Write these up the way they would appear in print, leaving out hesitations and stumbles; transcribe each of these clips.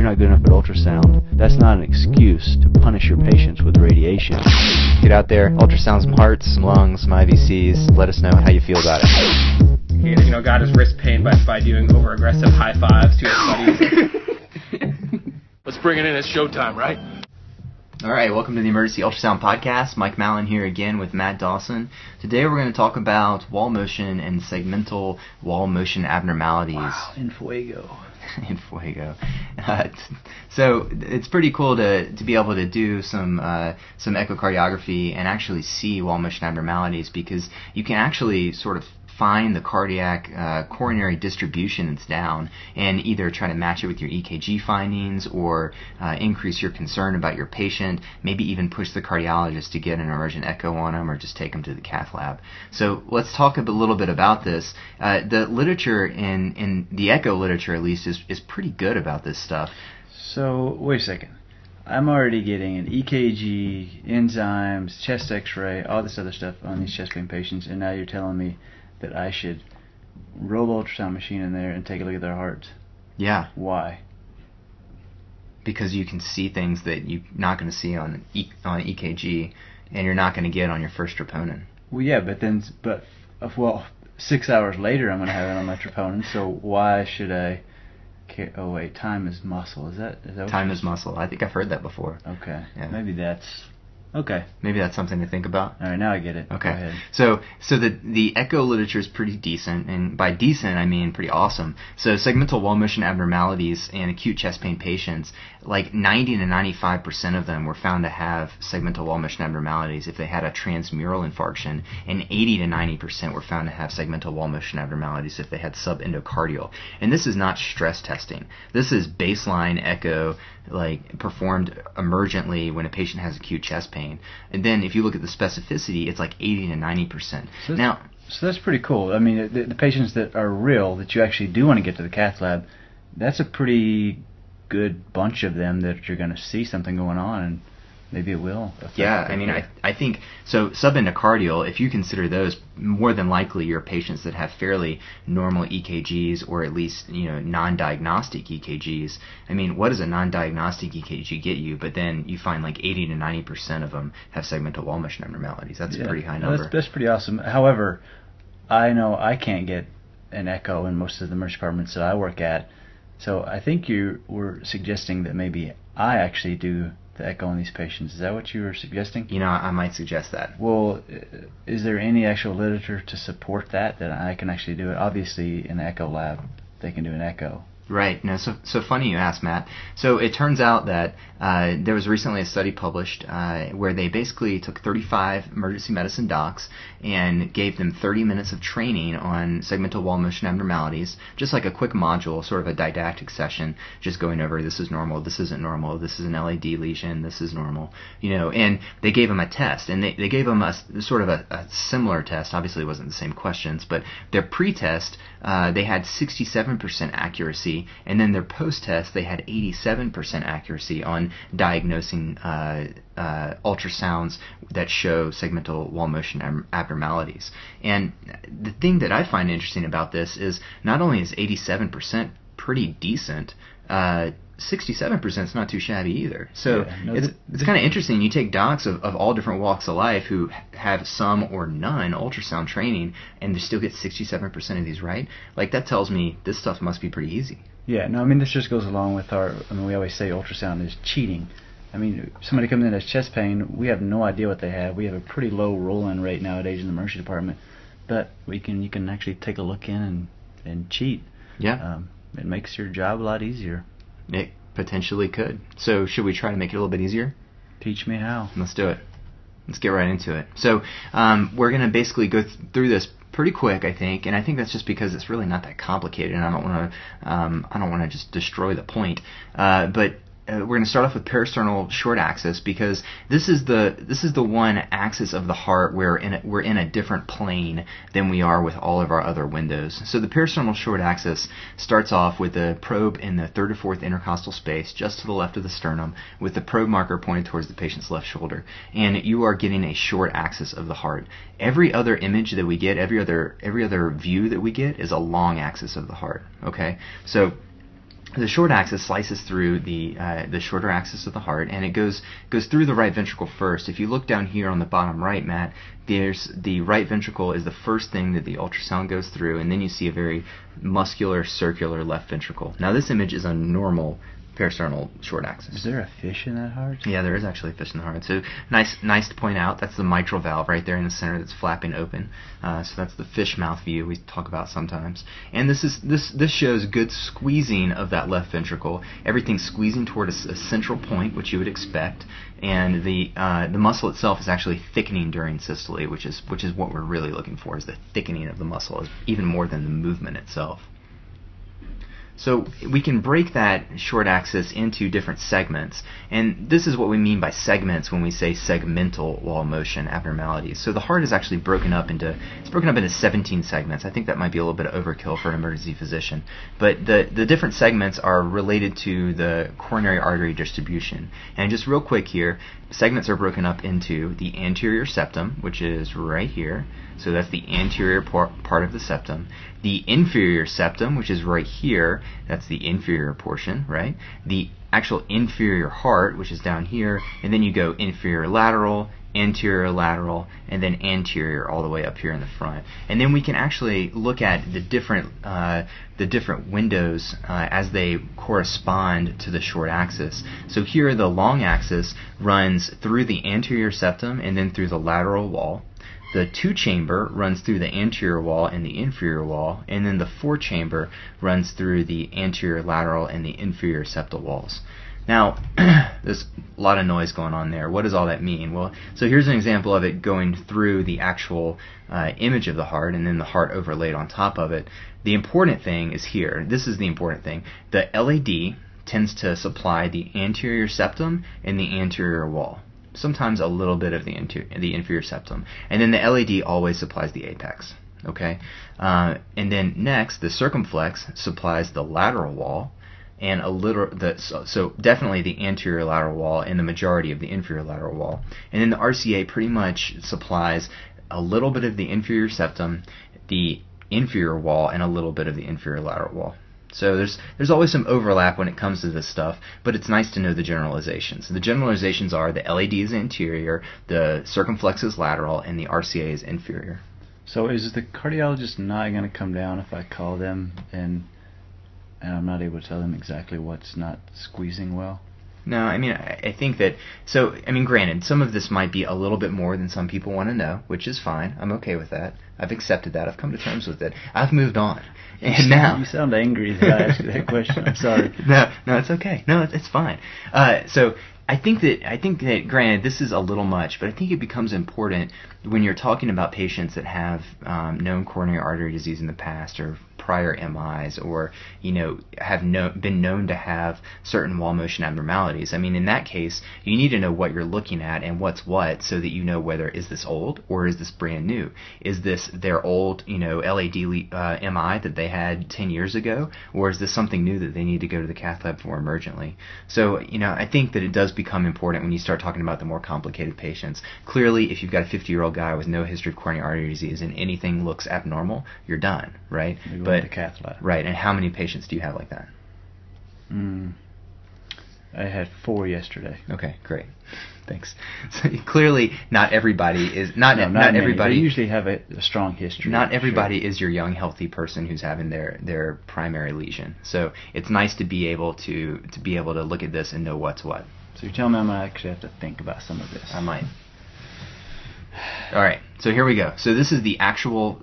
not good enough at ultrasound, that's not an excuse to punish your patients with radiation. Get out there, ultrasound some hearts, some lungs, some IVCs. Let us know how you feel about it. He, got his wrist pain by doing over-aggressive high fives to his buddies. Let's bring it in. It's showtime, right? All right, welcome to the Emergency Ultrasound Podcast. Mike Mallon here again with Matt Dawson. Today we're going to talk about wall motion and segmental wall motion abnormalities. Wow, in fuego. In fuego. So it's pretty cool to be able to do some echocardiography and actually see wall motion abnormalities, because you can actually sort of find the cardiac coronary distribution that's down and either try to match it with your EKG findings or increase your concern about your patient, maybe even push the cardiologist to get an emergent echo on them or just take them to the cath lab. So let's talk a little bit about this. The literature in the echo literature at least is pretty good about this stuff. So wait a second. I'm already getting an EKG, enzymes, chest x-ray, all this other stuff on these chest pain patients, and now you're telling me that I should roll the ultrasound machine in there and take a look at their hearts. Yeah. Why? Because you can see things that you're not going to see on EKG, and you're not going to get on your first troponin. Well, yeah, but 6 hours later I'm going to have it on my troponin. So why should I? Oh wait, time is muscle. Is that what time is muscle? I think I've heard that before. Okay. Yeah. Maybe that's. Okay. Maybe that's something to think about. All right, now I get it. Okay. Go ahead. So the echo literature is pretty decent, and by decent I mean pretty awesome. So segmental wall motion abnormalities in acute chest pain patients, like 90 to 95% of them were found to have segmental wall motion abnormalities if they had a transmural infarction, and 80 to 90% were found to have segmental wall motion abnormalities if they had subendocardial. And this is not stress testing. This is baseline echo, like performed emergently when a patient has acute chest pain. And then if you look at the specificity, it's like 80 to 90%. So that's pretty cool. I mean, the patients that are real, that you actually do want to get to the cath lab, that's a pretty good bunch of them that you're going to see something going on, and maybe it will affect. Yeah, I mean, I think, so subendocardial, if you consider those, more than likely you're patients that have fairly normal EKGs, or at least, non-diagnostic EKGs. I mean, what does a non-diagnostic EKG get you? But then you find like 80 to 90% of them have segmental wall motion abnormalities. That's a pretty high number. That's pretty awesome. However, I know I can't get an echo in most of the emergency departments that I work at, so I think you were suggesting that maybe I actually do the echo on these patients. Is that what you were suggesting? I might suggest that. Well, is there any actual literature to support that I can actually do it? Obviously, in the echo lab, they can do an echo. Right. No, so funny you asked, Matt. So it turns out that there was recently a study published where they basically took 35 emergency medicine docs and gave them 30 minutes of training on segmental wall motion abnormalities, just like a quick module, sort of a didactic session, just going over this is normal, this isn't normal, this is an LAD lesion, this is normal, and they gave them a test, and they gave them a sort of a similar test. Obviously it wasn't the same questions, but their pre-test, they had 67% accuracy, and then their post-test they had 87% accuracy on diagnosing ultrasounds that show segmental wall motion abnormalities. And the thing that I find interesting about this is not only is 87% pretty decent, 67% is not too shabby either. So it's kind of interesting. You take docs of all different walks of life who have some or none ultrasound training, and they still get 67% of these right. Like, that tells me this stuff must be pretty easy. Yeah, no, I mean, this just goes along with we always say ultrasound is cheating. I mean, somebody comes in as chest pain, we have no idea what they have. We have a pretty low roll-in rate nowadays in the emergency department, but you can actually take a look in and cheat. Yeah. It makes your job a lot easier. It potentially could. So should we try to make it a little bit easier? Teach me how. Let's do it. Let's get right into it. So we're going to basically go through this pretty quick, I think, and I think that's just because it's really not that complicated, and I don't want to just destroy the point. But we're going to start off with peristernal short axis, because this is the one axis of the heart where we're in a different plane than we are with all of our other windows. So the peristernal short axis starts off with the probe in the third or fourth intercostal space, just to the left of the sternum, with the probe marker pointed towards the patient's left shoulder, and you are getting a short axis of the heart. Every other image that we get, every other view that we get, is a long axis of the heart. Okay, so the short axis slices through the shorter axis of the heart, and it goes through the right ventricle first. If you look down here on the bottom right, Matt, there's the right ventricle is the first thing that the ultrasound goes through, and then you see a very muscular, circular left ventricle. Now this image is a normal parasternal short axis. Is there a fish in that heart? Yeah, there is actually a fish in the heart. So nice to point out. That's the mitral valve right there in the center that's flapping open. So that's the fish mouth view we talk about sometimes. And this shows good squeezing of that left ventricle. Everything's squeezing toward a central point, which you would expect. And the muscle itself is actually thickening during systole, which is what we're really looking for, is the thickening of the muscle, even more than the movement itself. So we can break that short axis into different segments, and this is what we mean by segments when we say segmental wall motion abnormalities. So the heart is actually broken up into 17 segments. I think that might be a little bit of overkill for an emergency physician, but the different segments are related to the coronary artery distribution. And just real quick here, segments are broken up into the anterior septum, which is right here. So that's the anterior part of the septum. The inferior septum, which is right here, that's the inferior portion, right? The actual inferior heart, which is down here, and then you go inferior lateral, anterior lateral, and then anterior all the way up here in the front. And then we can actually look at the different windows as they correspond to the short axis. So here the long axis runs through the anterior septum and then through the lateral wall. The 2-chamber runs through the anterior wall and the inferior wall, and then the 4-chamber runs through the anterior lateral and the inferior septal walls. Now, there's a lot of noise going on there. What does all that mean? Well, so here's an example of it going through the actual image of the heart, and then the heart overlaid on top of it. The important thing is here. This is the important thing. The LAD tends to supply the anterior septum and the anterior wall. Sometimes a little bit of the inferior septum, and then the LAD always supplies the apex. Okay, and then next the circumflex supplies the lateral wall, and so definitely the anterior lateral wall and the majority of the inferior lateral wall, and then the RCA pretty much supplies a little bit of the inferior septum, the inferior wall, and a little bit of the inferior lateral wall. So there's always some overlap when it comes to this stuff, but it's nice to know the generalizations. The generalizations are the LAD is anterior, the circumflex is lateral, and the RCA is inferior. So is the cardiologist not going to come down if I call them and I'm not able to tell them exactly what's not squeezing well? No, I mean, I think that, so, I mean, granted, some of this might be a little bit more than some people want to know, which is fine. I'm okay with that. I've accepted that. I've come to terms with it. I've moved on. And now... You sound angry that I asked you that question. I'm sorry. No, it's okay. No, it's fine. So I think that, granted, this is a little much, but I think it becomes important when you're talking about patients that have known coronary artery disease in the past, or prior MIs, or have been known to have certain wall motion abnormalities. I mean, in that case, you need to know what you're looking at and what's what, so that you know whether is this old or is this brand new. Is this their old LAD MI that they had 10 years ago, or is this something new that they need to go to the cath lab for emergently? So I think that it does become important when you start talking about the more complicated patients. Clearly, if you've got a 50-year-old guy with no history of coronary artery disease and anything looks abnormal, you're done, right? But the cath lab. Right, and how many patients do you have like that? I had 4 yesterday. Okay, great. Thanks. So clearly, not everybody is not many. everybody. They usually have a strong history. Not everybody is your young, healthy person who's having their primary lesion. So it's nice to be able to look at this and know what's what. So you're telling me I'm gonna actually have to think about some of this. I might. All right, so here we go. So this is the actual,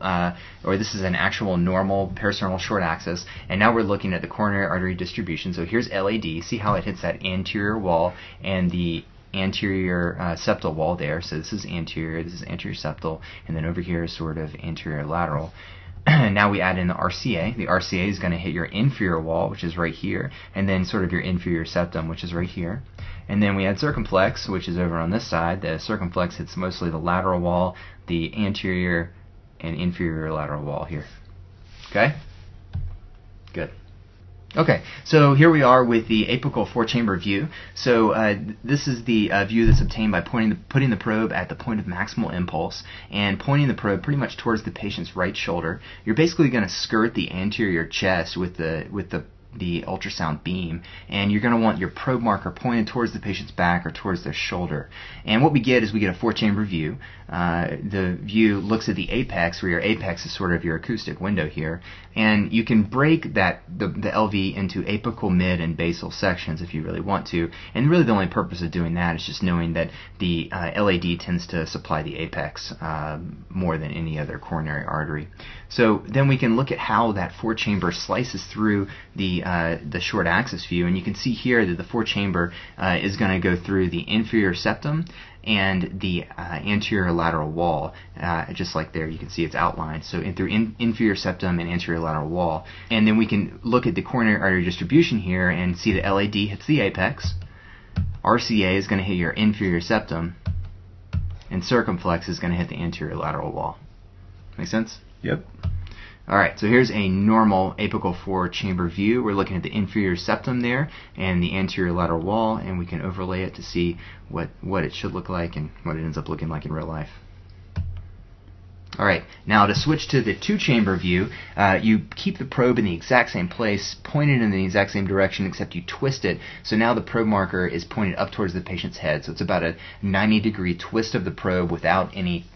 this is an actual normal parasternal short axis, and now we're looking at the coronary artery distribution. So here's LAD. See how it hits that anterior wall and the anterior septal wall there. So this is anterior septal, and then over here is sort of anterior lateral. Now we add in the RCA. The RCA is going to hit your inferior wall, which is right here, and then sort of your inferior septum, which is right here. And then we add circumflex, which is over on this side. The circumflex hits mostly the lateral wall, the anterior and inferior lateral wall here. Okay? Good. Okay, so here we are with the apical 4-chamber view. So this is the view that's obtained by putting the probe at the point of maximal impulse and pointing the probe pretty much towards the patient's right shoulder. You're basically going to skirt the anterior chest with the the ultrasound beam, and you're going to want your probe marker pointed towards the patient's back or towards their shoulder. And what we get is we get a 4-chamber view. The view looks at the apex, where your apex is sort of your acoustic window here, and you can break the LV into apical, mid, and basal sections if you really want to. And really the only purpose of doing that is just knowing that the LAD tends to supply the apex more than any other coronary artery. So then we can look at how that 4-chamber slices through the short axis view, and you can see here that the 4-chamber is going to go through the inferior septum and the anterior lateral wall, just like there you can see it's outlined. So through inferior septum and anterior lateral wall. And then we can look at the coronary artery distribution here and see the LAD hits the apex, RCA is going to hit your inferior septum, and circumflex is going to hit the anterior lateral wall. Make sense? Yep. Alright, so here's a normal apical 4-chamber view. We're looking at the inferior septum there and the anterior lateral wall, and we can overlay it to see what it should look like and what it ends up looking like in real life. Alright, now to switch to the 2-chamber view, you keep the probe in the exact same place, pointed in the exact same direction, except you twist it. So now the probe marker is pointed up towards the patient's head. So it's about a 90-degree twist of the probe without any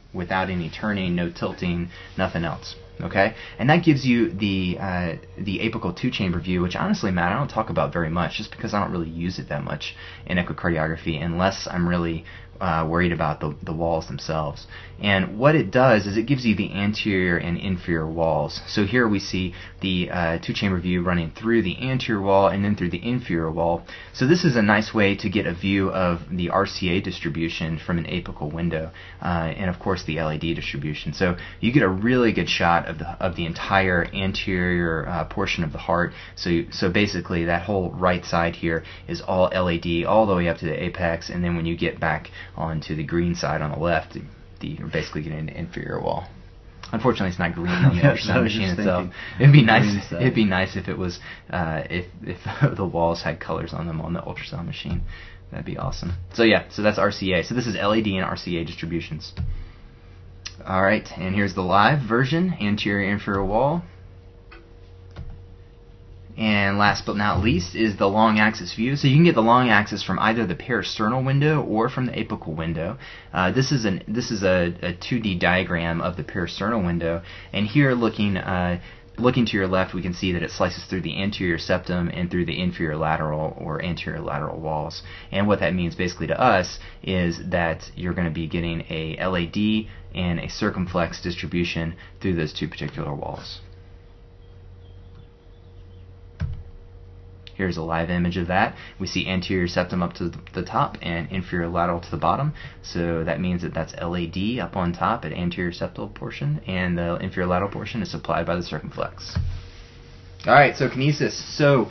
turning, no tilting, nothing else. Okay, and that gives you the apical 2-chamber view, which honestly, Matt, I don't talk about very much, just because I don't really use it that much in echocardiography, unless I'm really worried about the walls themselves. And what it does is it gives you the anterior and inferior walls. So here we see the 2-chamber view running through the anterior wall and then through the inferior wall. So this is a nice way to get a view of the RCA distribution from an apical window, and of course the LAD distribution. So you get a really good shot of the entire anterior portion of the heart. So basically that whole right side here is all LAD all the way up to the apex, and then when you get back onto the green side on the left, you're basically getting the inferior wall. Unfortunately, it's not green on the ultrasound machine itself. It'd be nice. It'd be nice if it was if the walls had colors on them on the ultrasound machine. That'd be awesome. So yeah, so that's RCA. So this is LAD and RCA distributions. All right, and here's the live version: anterior inferior wall. And last but not least is the long axis view. So you can get the long axis from either the peristernal window or from the apical window. This is a 2D diagram of the peristernal window, and here looking to your left, we can see that it slices through the anterior septum and through the inferior lateral or anterior lateral walls. And what that means basically to us is that you're going to be getting a LAD and a circumflex distribution through those two particular walls. Here's a live image of that. We see anterior septum up to the top and inferior lateral to the bottom. So that means that that's LAD up on top at anterior septal portion, and the inferior lateral portion is supplied by the circumflex. Alright, so kinesis. So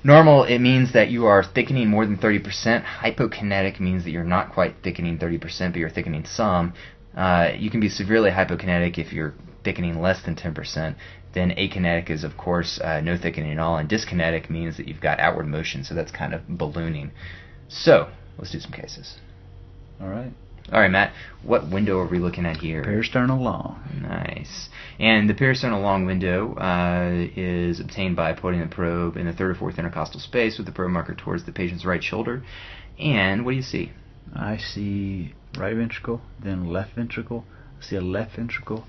normal, it means that you are thickening more than 30%. Hypokinetic means that you're not quite thickening 30%, but you're thickening some. You can be severely hypokinetic if you're thickening less than 10%. Then akinetic is, of course, no thickening at all, and dyskinetic means that you've got outward motion, so that's kind of ballooning. So, let's do some cases. All right. All right, Matt, what window are we looking at here? Peristernal long. Nice. And the peristernal long window is obtained by putting the probe in the third or fourth intercostal space with the probe marker towards the patient's right shoulder. And what do you see? I see right ventricle, then left ventricle. I see a left ventricle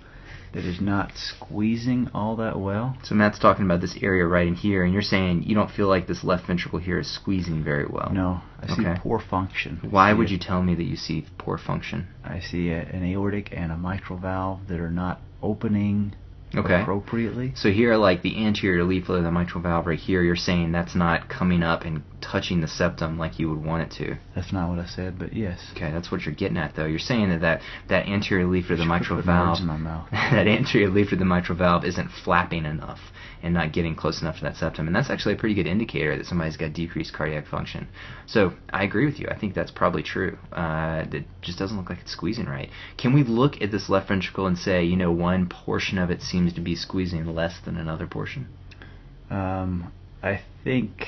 that is not squeezing all that well. So Matt's talking about this area right in here, and you're saying you don't feel like this left ventricle here is squeezing very well. No, I see poor function. Why would you tell me that you see poor function? I see an aortic and a mitral valve that are not opening appropriately. So here, like the anterior leaflet of the mitral valve right here, you're saying that's not coming up and touching the septum like you would want it to. That's not what I said, but yes. Okay, that's what you're getting at, though. You're saying that anterior leaflet of the mitral valve, words in my mouth. that anterior leaflet of the mitral valve isn't flapping enough and not getting close enough to that septum, and that's actually a pretty good indicator that somebody's got decreased cardiac function. So I agree with you. I think that's probably true. It just doesn't look like it's squeezing right. Can we look at this left ventricle and say, you know, one portion of it seems to be squeezing less than another portion? I think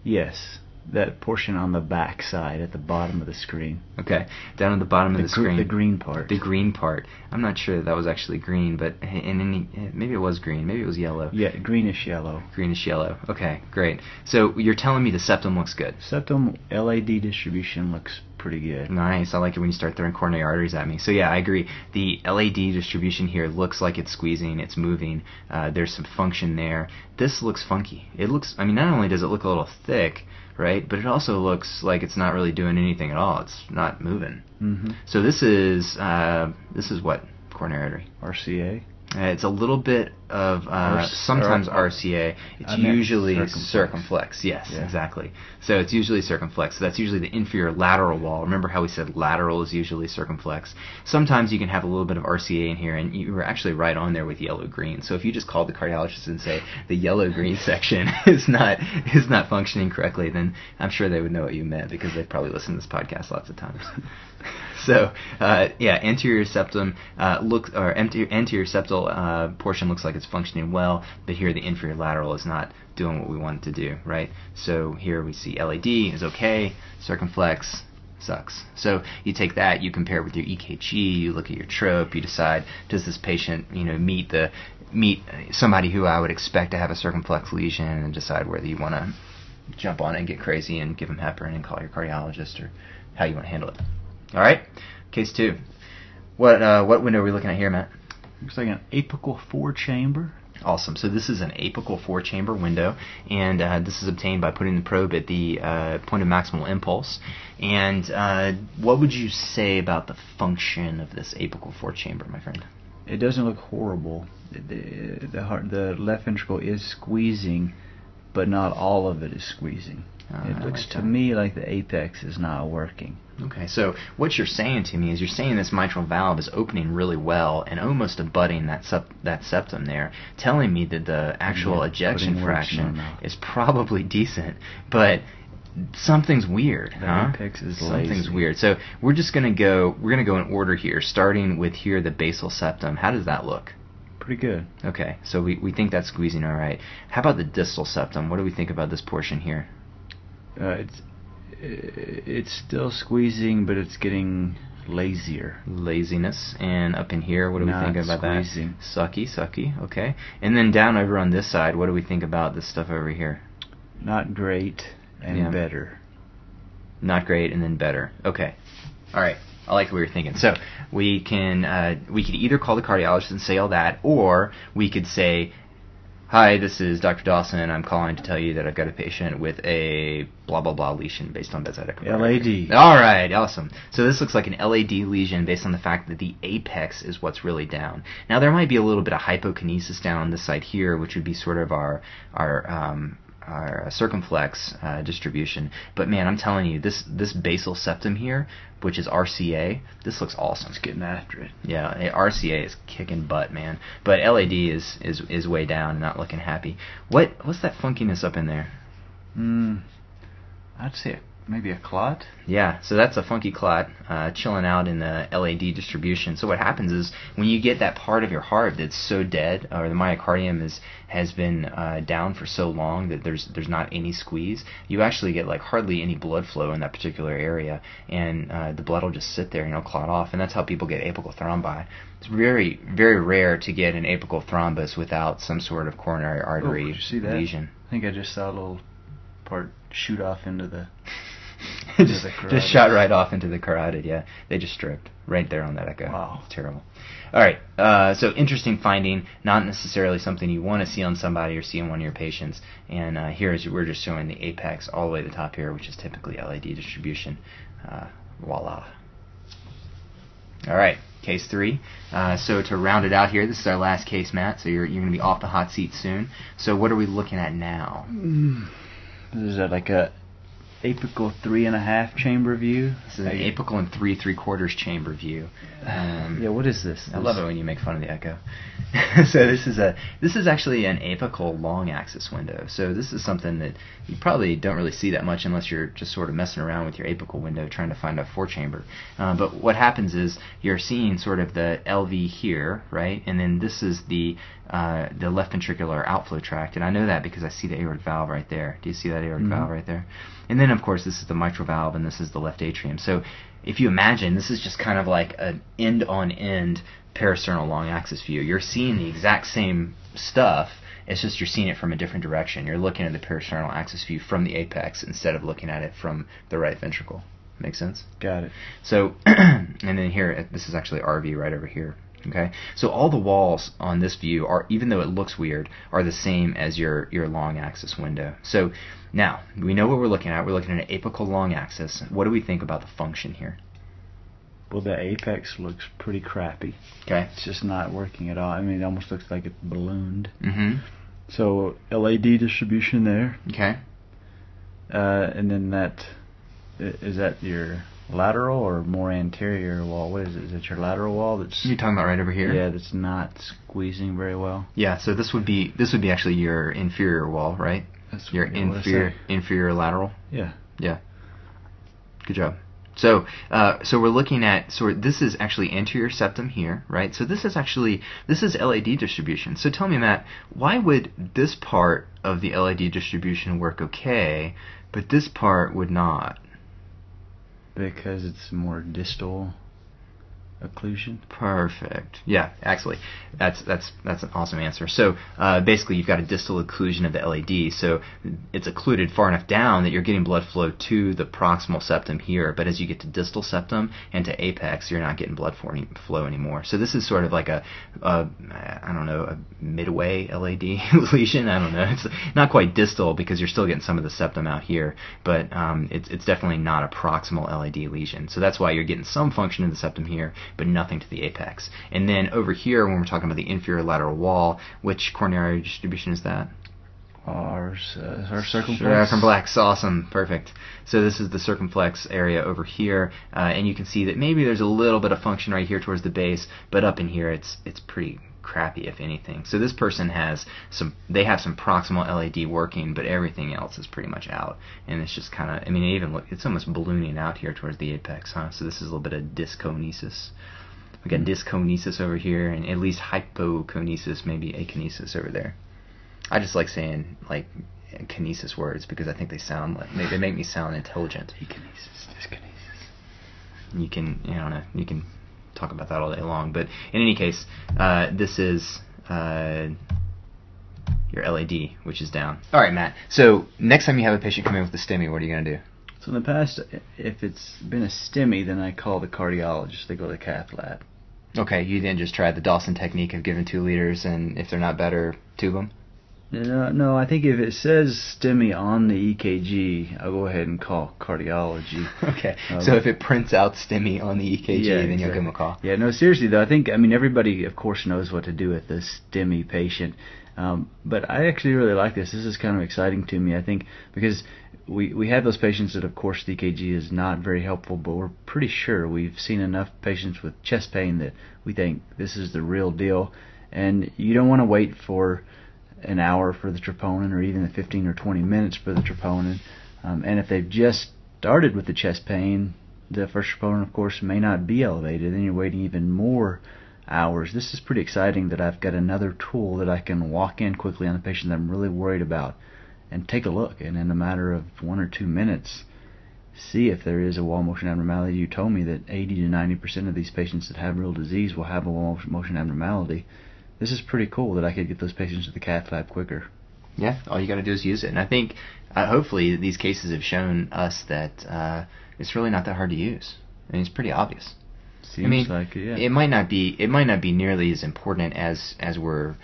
yes. that portion on the back side at the bottom of the screen. Okay, down at the bottom of the screen. The green part. The green part. I'm not sure that was actually green, but maybe it was green. Maybe it was yellow. Yeah, greenish yellow. Greenish yellow. Okay, great. So you're telling me the septum looks good. Septum LAD distribution looks pretty good. Nice. I like it when you start throwing coronary arteries at me. So yeah, I agree. The LAD distribution here looks like it's squeezing, it's moving. There's some function there. This looks funky. It looks, I mean, not only does it look a little thick, right, but it also looks like it's not really doing anything at all. It's not moving. Mm-hmm. So this is what? Coronary artery. RCA. It's a little bit of sometimes RCA. It's usually circumflex. Yes, yeah. Exactly. So it's usually circumflex. So that's usually the inferior lateral wall. Remember how we said lateral is usually circumflex. Sometimes you can have a little bit of RCA in here, and you were actually right on there with yellow-green. So if you just called the cardiologist and say the yellow-green section is not functioning correctly, then I'm sure they would know what you meant because they've probably listened to this podcast lots of times. So yeah, anterior septum anterior septal portion looks like it's functioning well, but here the inferior lateral is not doing what we want it to do, right? So here we see LAD is okay, circumflex sucks. So you take that, you compare it with your EKG, you look at your trope, you decide, does this patient, meet somebody who I would expect to have a circumflex lesion, and decide whether you want to jump on it and get crazy and give them heparin and call your cardiologist, or how you want to handle it. All right, case 2. What window are we looking at here, Matt? Looks like an apical 4-chamber. Awesome. So this is an apical 4-chamber window, and this is obtained by putting the probe at the point of maximal impulse. And what would you say about the function of this apical 4-chamber, my friend? It doesn't look horrible. The left ventricle is squeezing, but not all of it is squeezing. It looks to me like the apex is not working. Okay, so what you're saying to me is you're saying this mitral valve is opening really well and almost abutting that septum there, telling me that the actual ejection fraction is probably decent, but something's weird. The apex is lazy. Something's weird. So we're gonna go in order here, starting with here the basal septum. How does that look? Pretty good. Okay, so we think that's squeezing all right. How about the distal septum? What do we think about this portion here? It's still squeezing, but it's getting lazier. Laziness. And up in here, what do we think about squeezing. That? Sucky. Okay. And then down over on this side, what do we think about this stuff over here? Not great and better. Not great and then better. Okay. All right. I like what you're thinking. So we could either call the cardiologist and say all that, or we could say, hi, this is Dr. Dawson. I'm calling to tell you that I've got a patient with a blah, blah, blah lesion based on bedside echocardiogram. LAD. All right, awesome. So this looks like an LAD lesion based on the fact that the apex is what's really down. Now, there might be a little bit of hypokinesis down on this side here, which would be sort of our circumflex distribution. But man, I'm telling you, this basal septum here, which is RCA, this looks awesome. It's getting after it. Yeah, RCA is kicking butt, man. But LAD is way down and not looking happy. What's that funkiness up in there? I'd say maybe a clot. Yeah, so that's a funky clot chilling out in the LAD distribution. So what happens is when you get that part of your heart that's so dead, or the myocardium has been down for so long that there's not any squeeze, you actually get like hardly any blood flow in that particular area, and the blood will just sit there and it'll clot off, and that's how people get apical thrombi. It's very, very rare to get an apical thrombus without some sort of coronary artery did you see that? lesion. I think I just saw a little part shoot off into the... just shot right off into the carotid. Yeah, they just stripped right there on that echo. Wow, it's terrible. All right, so interesting finding, not necessarily something you want to see on somebody or see in one of your patients. And we're just showing the apex all the way to the top here, which is typically LAD distribution. Voila. All right, case 3. So to round it out here, this is our last case, Matt. So you're going to be off the hot seat soon. So what are we looking at now? This is like a apical 3.5 chamber view. This is an apical and 3 3/4 chamber view. Yeah, what is this? I love it when you make fun of the echo. So this is actually an apical long axis window. So this is something that you probably don't really see that much unless you're just sort of messing around with your apical window trying to find a 4-chamber. But what happens is you're seeing sort of the LV here, right? And then this is the left ventricular outflow tract, and I know that because I see the aortic valve right there. Do you see that aortic valve right there? And then, of course, this is the mitral valve, and this is the left atrium. So if you imagine, this is just kind of like an end-on-end parasternal long axis view. You're seeing the exact same stuff, it's just you're seeing it from a different direction. You're looking at the parasternal axis view from the apex instead of looking at it from the right ventricle. Make sense? Got it. So, and then here, this is actually RV right over here. Okay, so all the walls on this view are, even though it looks weird, are the same as your long axis window. So now we know what we're looking at. We're looking at an apical long axis. What do we think about the function here? Well, the apex looks pretty crappy. Okay, it's just not working at all. I mean, it almost looks like it's ballooned. Mm-hmm. So LAD distribution there. Okay. And then is that your lateral or more anterior wall? What is it? Is it your lateral wall that's... You're talking about right over here? Yeah, that's not squeezing very well. Yeah, so this would be actually your inferior wall, right? That's your inferior lateral. Yeah. Yeah. Good job. So we're looking at, so this is actually anterior septum here, right? So this is LAD distribution. So tell me, Matt, why would this part of the LAD distribution work okay, but this part would not? Because it's more distal occlusion. Perfect. Yeah, actually, that's an awesome answer. So basically, you've got a distal occlusion of the LAD, so it's occluded far enough down that you're getting blood flow to the proximal septum here. But as you get to distal septum and to apex, you're not getting blood flow anymore. So this is sort of like a midway LAD lesion. I don't know. It's not quite distal because you're still getting some of the septum out here, but it's definitely not a proximal LAD lesion. So that's why you're getting some function in the septum here, but nothing to the apex. And then over here, when we're talking about the inferior lateral wall, which coronary distribution is that? Our circumflex. Circumflex, awesome, perfect. So this is the circumflex area over here, and you can see that maybe there's a little bit of function right here towards the base, but up in here it's pretty crappy, if anything. So this person have some proximal LAD working, but everything else is pretty much out, and it's just kind of, I mean, it's almost ballooning out here towards the apex, huh? So this is a little bit of dyskonesis. We got dyskonesis over here, and at least hypokinesis, maybe akinesis over there. I just like saying like kinesis words because I think they sound like they make me sound intelligent. Akinesis, dyskinesis. You can talk about that all day long, but in any case, this is your LAD, which is down. All right, Matt. So next time you have a patient come in with a STEMI, what are you going to do? So in the past, if it's been a STEMI, then I call the cardiologist. They go to the cath lab. Okay, you then just try the Dawson technique of giving 2 liters, and if they're not better, tube them? No, I think if it says STEMI on the EKG, I'll go ahead and call cardiology. Okay, so if it prints out STEMI on the EKG, then you'll give them a call. Yeah, no, seriously though, I mean, everybody, of course, knows what to do with a STEMI patient. But I actually really like this. This is kind of exciting to me, I think, because we have those patients that, of course, the EKG is not very helpful, but we're pretty sure we've seen enough patients with chest pain that we think this is the real deal. And you don't want to wait for an hour for the troponin or even 15 or 20 minutes for the troponin. And if they've just started with the chest pain, the first troponin, of course, may not be elevated. Then you're waiting even more hours. This is pretty exciting that I've got another tool that I can walk in quickly on a patient that I'm really worried about and take a look, and in a matter of 1 or 2 minutes see if there is a wall motion abnormality. You told me that 80 to 90% of these patients that have real disease will have a wall motion abnormality. This is pretty cool that I could get those patients to the cath lab quicker. Yeah, all you got to do is use it. And I think hopefully these cases have shown us that it's really not that hard to use. I mean, it's pretty obvious. Seems like it, yeah. It might not be nearly as important as we're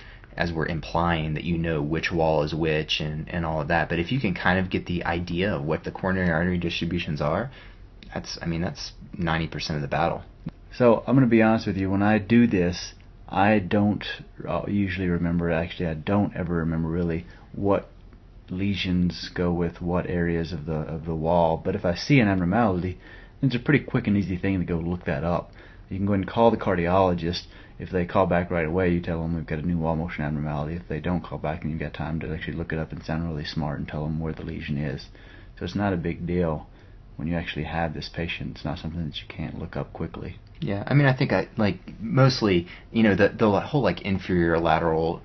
implying that you know which wall is which and all of that. But if you can kind of get the idea of what the coronary artery distributions are, that's 90% of the battle. So I'm going to be honest with you. When I do this, I don't usually remember. Actually, I don't ever remember really what lesions go with what areas of the wall. But if I see an abnormality, it's a pretty quick and easy thing to go look that up. You can go ahead and call the cardiologist. If they call back right away, you tell them we've got a new wall motion abnormality. If they don't call back, then you've got time to actually look it up and sound really smart and tell them where the lesion is. So it's not a big deal. when you actually have this patient, it's not something that you can't look up quickly. Yeah, I mean, I think mostly, the whole inferior lateral,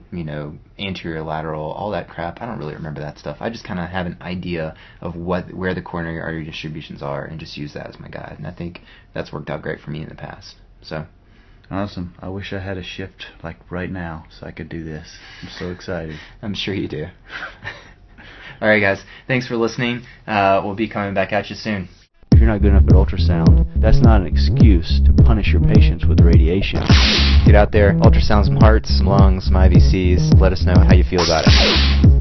anterior lateral, all that crap. I don't really remember that stuff. I just kind of have an idea of where the coronary artery distributions are and just use that as my guide. And I think that's worked out great for me in the past. So. Awesome. I wish I had a shift right now so I could do this. I'm so excited. I'm sure you do. All right, guys. Thanks for listening. We'll be coming back at you soon. If you're not good enough at ultrasound, that's not an excuse to punish your patients with radiation. Get out there, ultrasound some hearts, some lungs, some IVCs. Let us know how you feel about it.